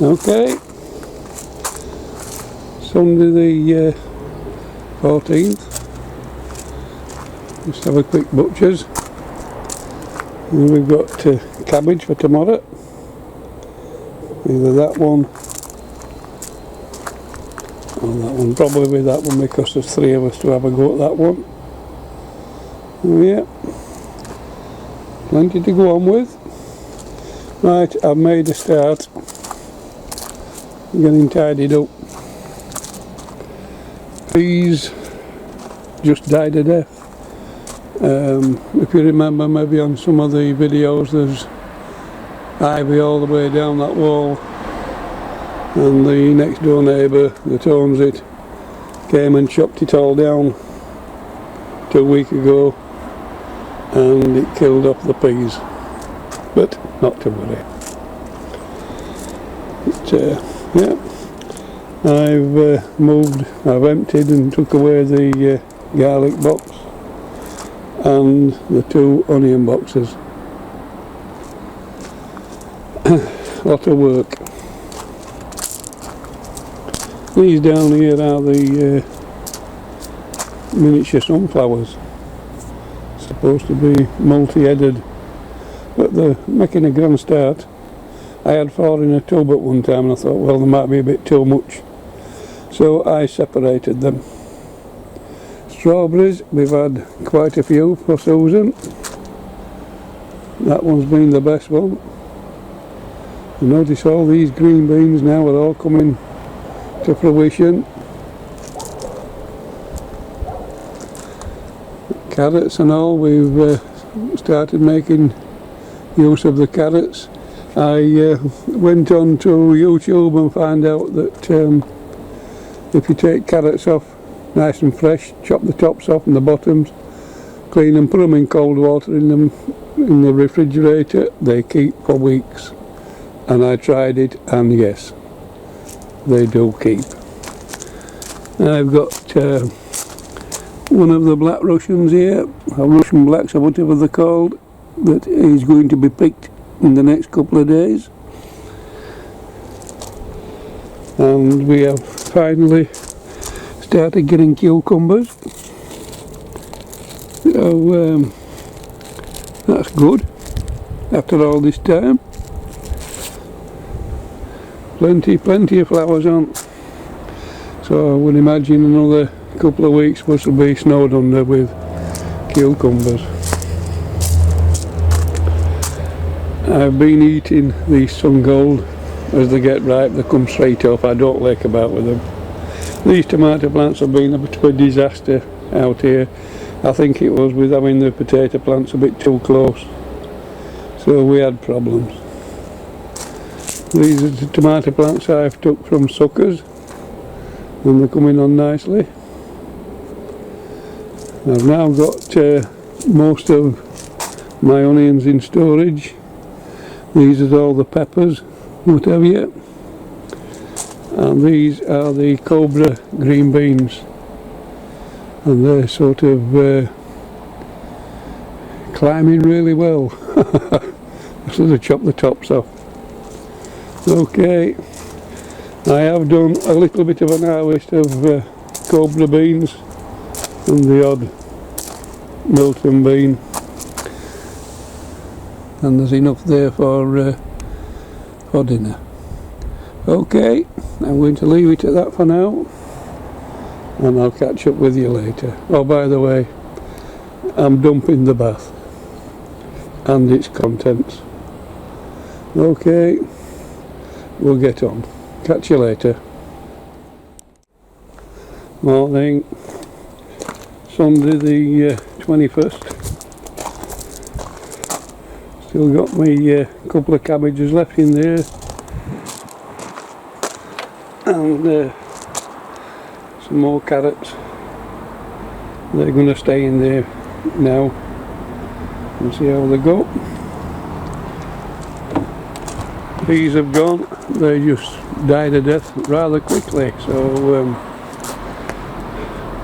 Okay, Sunday the 14th. Just have a quick butcher's. And we've got cabbage for tomorrow. Either that one or that one. Probably that one because there's three of us to have a go at that one. Oh, yeah, plenty to go on with. Right, I've made a start getting tidied up. Peas just died a death. If you remember, maybe on some of the videos, there's ivy all the way down that wall, and the next door neighbour that owns it came and chopped it all down 2 weeks ago, and it killed off the peas. But not to worry. Yeah, I've emptied and took away the garlic box and the 2 onion boxes. Lot of work. These down here are the miniature sunflowers. Supposed to be multi-headed, but they're making a grand start. I had 4 in a tub at one time and I thought, well, there might be a bit too much, so I separated them. Strawberries, we've had quite a few for Susan. That one's been the best one. You notice all these green beans now are all coming to fruition. Carrots and all, we've started making use of the carrots. I went on to YouTube and found out that if you take carrots off nice and fresh, chop the tops off and the bottoms, clean and put them in cold water in the refrigerator, they keep for weeks. And I tried it, and yes, they do keep. I've got one of the black Russians here, or Russian blacks or whatever they're called, that is going to be picked in the next couple of days. And we have finally started getting cucumbers, so that's good after all this time. Plenty of flowers on, so I would imagine another couple of weeks must be snowed under with cucumbers. I've been eating these Sun Gold as they get ripe. They come straight off. I don't lake about with them. These tomato plants have been a bit of a disaster out here. I think it was with having the potato plants a bit too close, so we had problems. These are the tomato plants I've took from suckers, and they're coming on nicely. I've now got most of my onions in storage. These are all the peppers, what have you. And these are the Cobra green beans, and they're sort of climbing really well. I should have chopped the tops off. Okay, I have done a little bit of an harvest of Cobra beans and the odd Milton bean, and there's enough there for dinner. Okay, I'm going to leave it at that for now, and I'll catch up with you later. Oh, by the way, I'm dumping the bath and its contents. Okay, we'll get on. Catch you later. Morning, Sunday the 21st. Still got me couple of cabbages left in there, and some more carrots. They're going to stay in there now and see how they go. These have gone, they just died a death rather quickly, so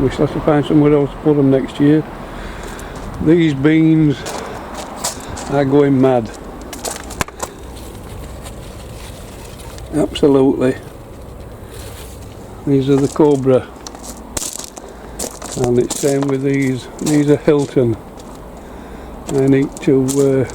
we still have to find somewhere else to put them next year. These beans are going mad. Absolutely. These are the Cobra, and it's same with these. These are Hilton. I need to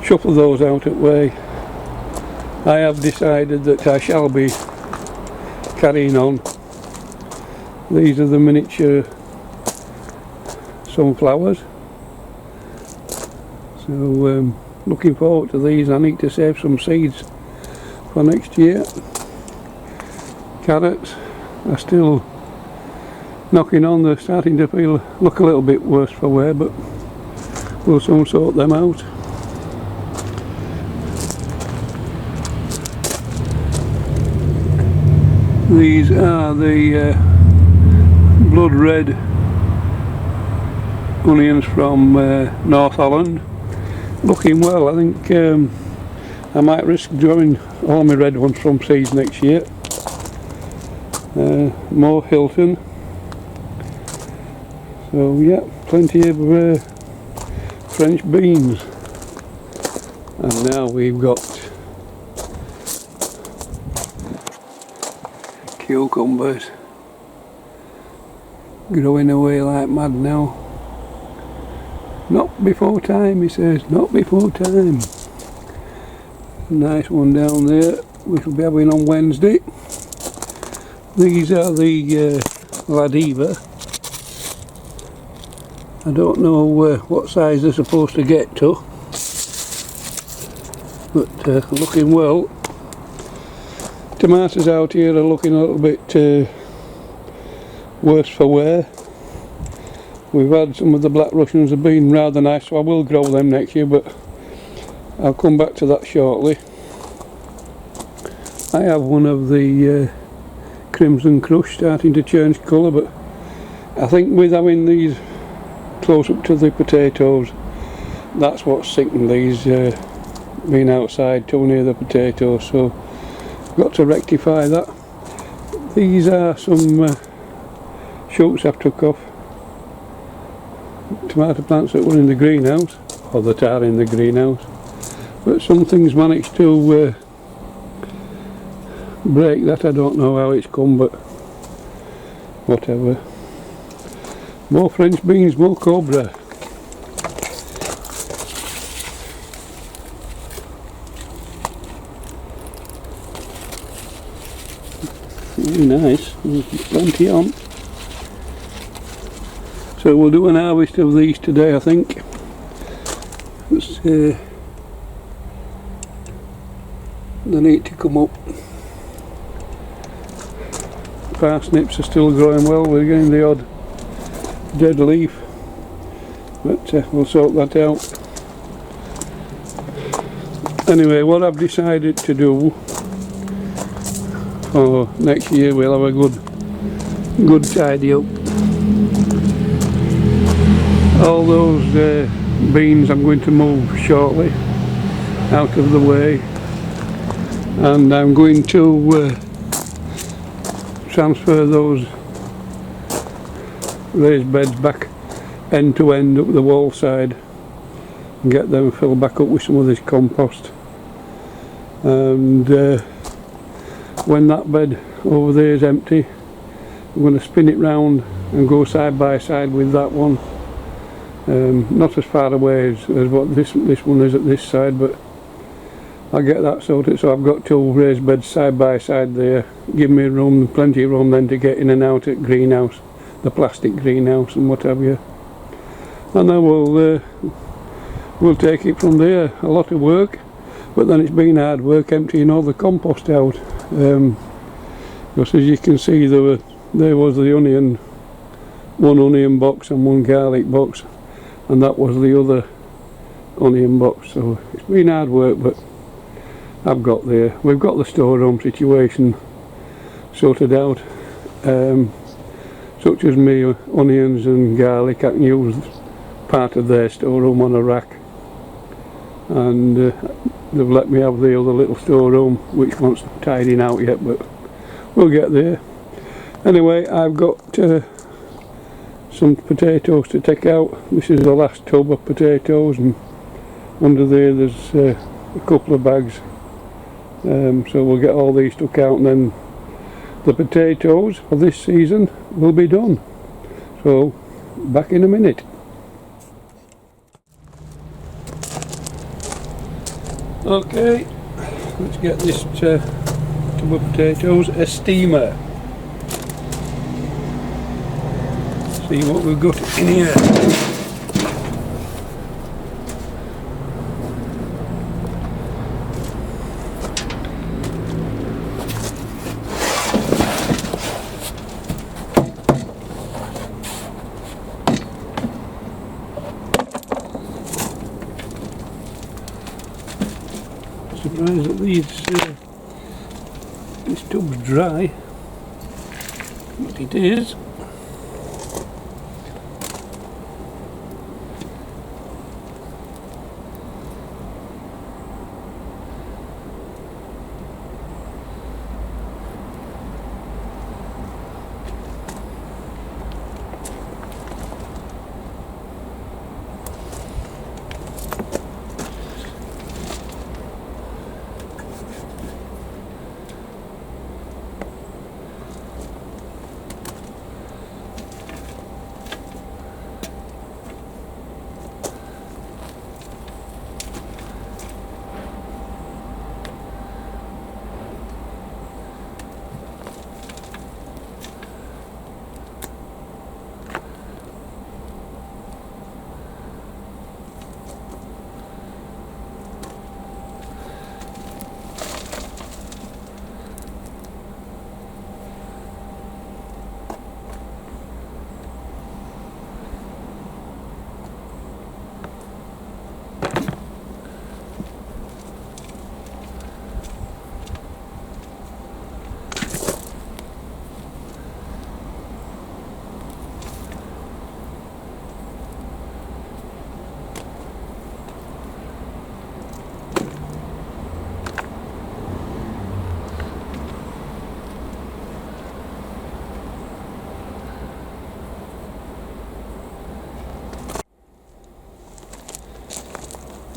shuffle those out at way. I have decided that I shall be carrying on. These are the miniature sunflowers. So looking forward to these. I need to save some seeds for next year. Carrots are still knocking on. They're starting to look a little bit worse for wear, but we'll soon sort them out. These are the blood red onions from North Holland. Looking well. I think I might risk drawing all my red ones from seeds next year. More Hilton. So yeah, plenty of French beans. And now we've got cucumbers growing away like mad now. Not before time, he says, not before time. Nice one down there, which we'll be having on Wednesday. These are the Ladiva. I don't know what size they're supposed to get to, but looking well. Tomatoes out here are looking a little bit worse for wear. We've had some of the Black Russians have been rather nice, so I will grow them next year, but I'll come back to that shortly. I have one of the Crimson Crush starting to change colour, but I think with having these close up to the potatoes, that's what's sinking these being outside too near the potatoes, so I've got to rectify that. These are some shoots I've took off tomato plants that were in the greenhouse, or that are in the greenhouse, but some things managed to break that. I don't know how it's come, but whatever. More French beans, more Cobra. Very nice, plenty on. So we'll do an harvest of these today, I think. They need to come up. Parsnips are still growing well, we're getting the odd dead leaf, but we'll sort that out. Anyway, what I've decided to do for next year, we'll have a good tidy up. All those beans I'm going to move shortly out of the way, and I'm going to transfer those raised beds back end to end up the wall side and get them filled back up with some of this compost. And when that bed over there is empty, I'm going to spin it round and go side by side with that one. Not as far away as what this one is at this side, but I'll get that sorted. So I've got two raised beds side by side there, give me room, plenty of room then to get in and out at greenhouse, the plastic greenhouse and what have you. And then we'll take it from there. A lot of work, but then it's been hard work emptying all the compost out. Because as you can see, there was the onion, one onion box and one garlic box, and that was the other onion box. So it's been hard work, but I've got there. We've got the storeroom situation sorted out. Such as me, onions and garlic, I can use part of their storeroom on a rack, and they've let me have the other little storeroom which wants tidying out yet, but we'll get there. Anyway, I've got some potatoes to take out. This is the last tub of potatoes, and under there's a couple of bags So we'll get all these took out, and then the potatoes for this season will be done. So back in a minute. Okay, let's get this tub of potatoes a steamer. See what we've got in here. Surprised that this tub's dry, but it is.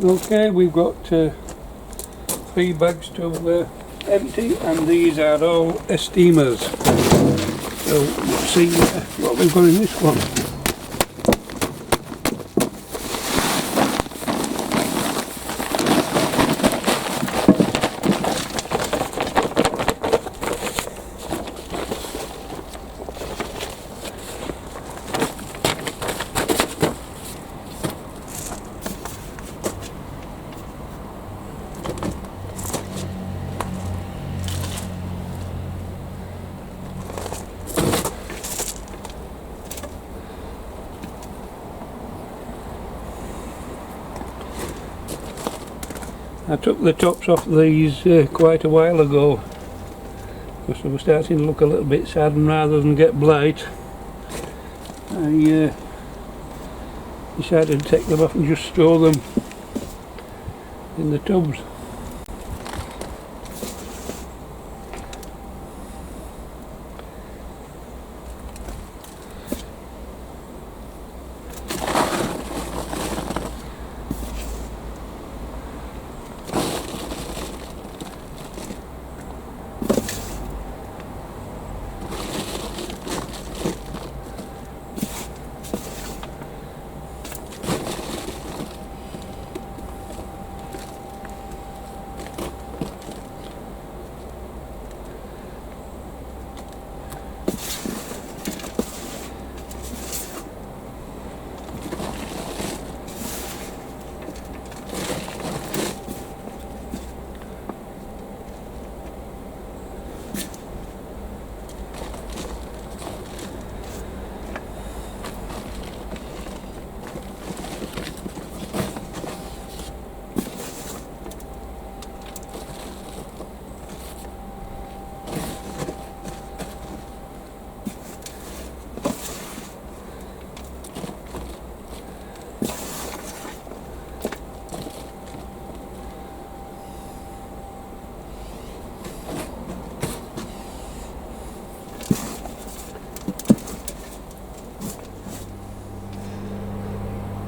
Okay, we've got 3 bags to empty, and these are all steamers. So let's see what we've got in this one. I took the tops off these quite a while ago because they were starting to look a little bit sad, and rather than get blight I decided to take them off and just store them in the tubs.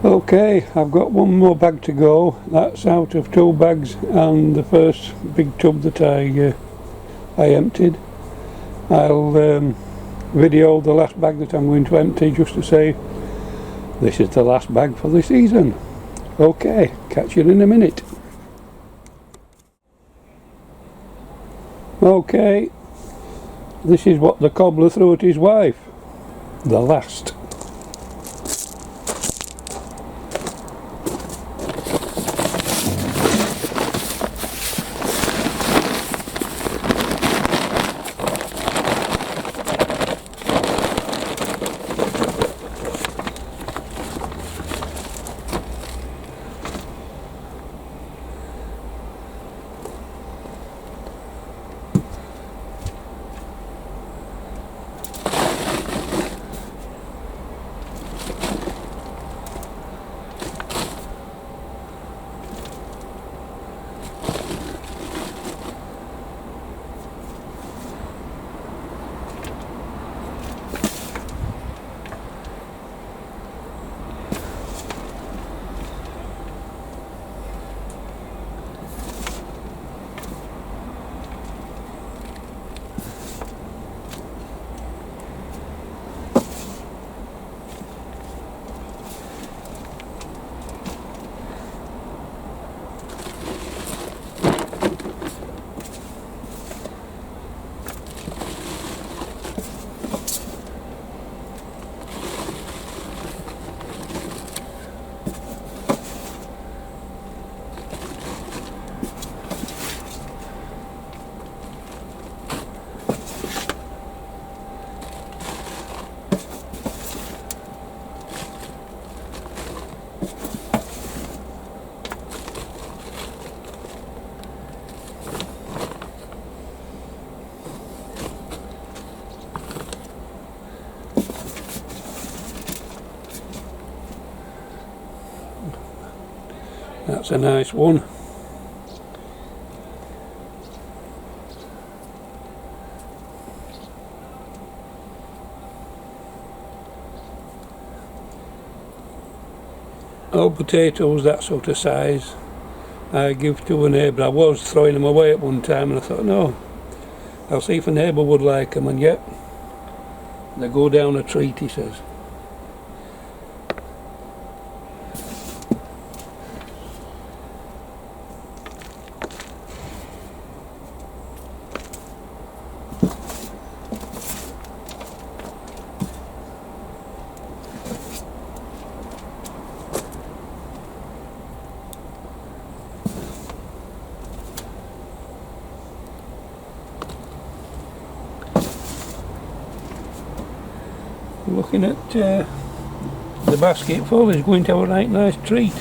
Okay, I've got one more bag to go. That's out of 2 bags and the first big tub that I emptied. I'll video the last bag that I'm going to empty just to say this is the last bag for the season. Okay, catch you in a minute. Okay, this is what the cobbler threw at his wife. The last. That's a nice one. All potatoes that sort of size I give to a neighbour. I was throwing them away at one time and I thought, no, I'll see if a neighbour would like them, and yep, they go down a treat, he says. Looking at the basket full, is going to have a right nice treat.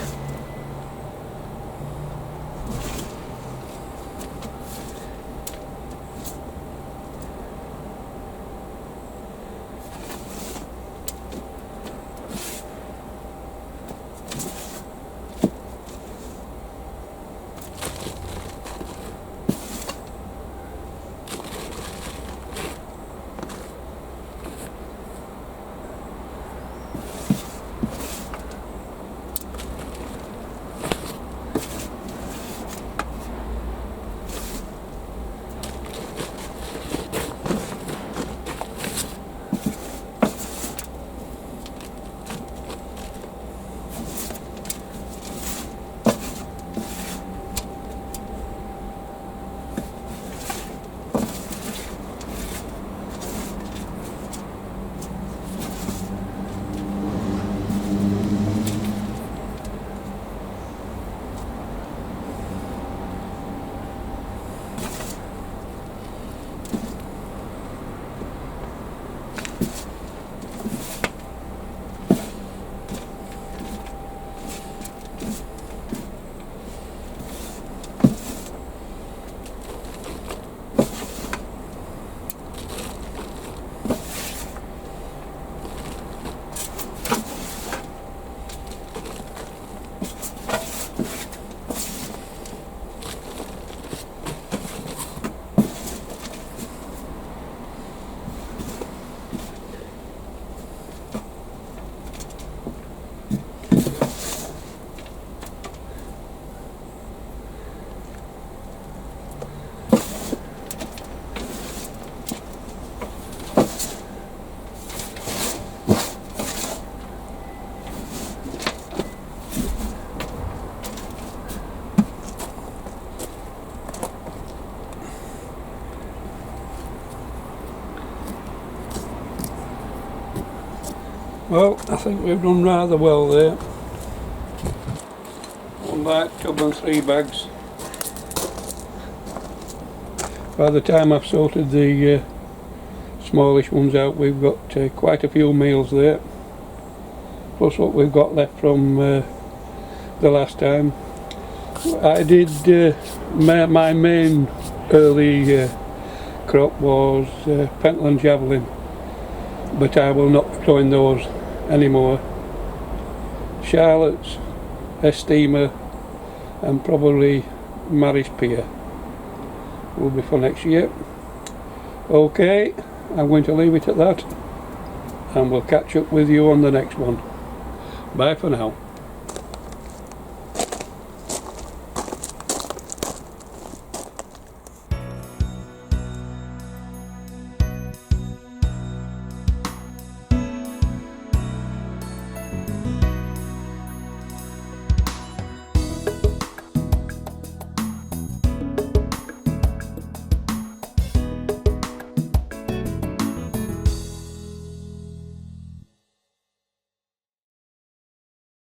Well, I think we've done rather well there. One light tub and 3 bags. By the time I've sorted the smallish ones out, we've got quite a few meals there, plus what we've got left from the last time. I did my main early crop was Pentland Javelin, but I will not be growing those anymore. Charlottes, Estima and probably Maris Pear will be for next year. Okay, I'm going to leave it at that, and we'll catch up with you on the next one. Bye for now.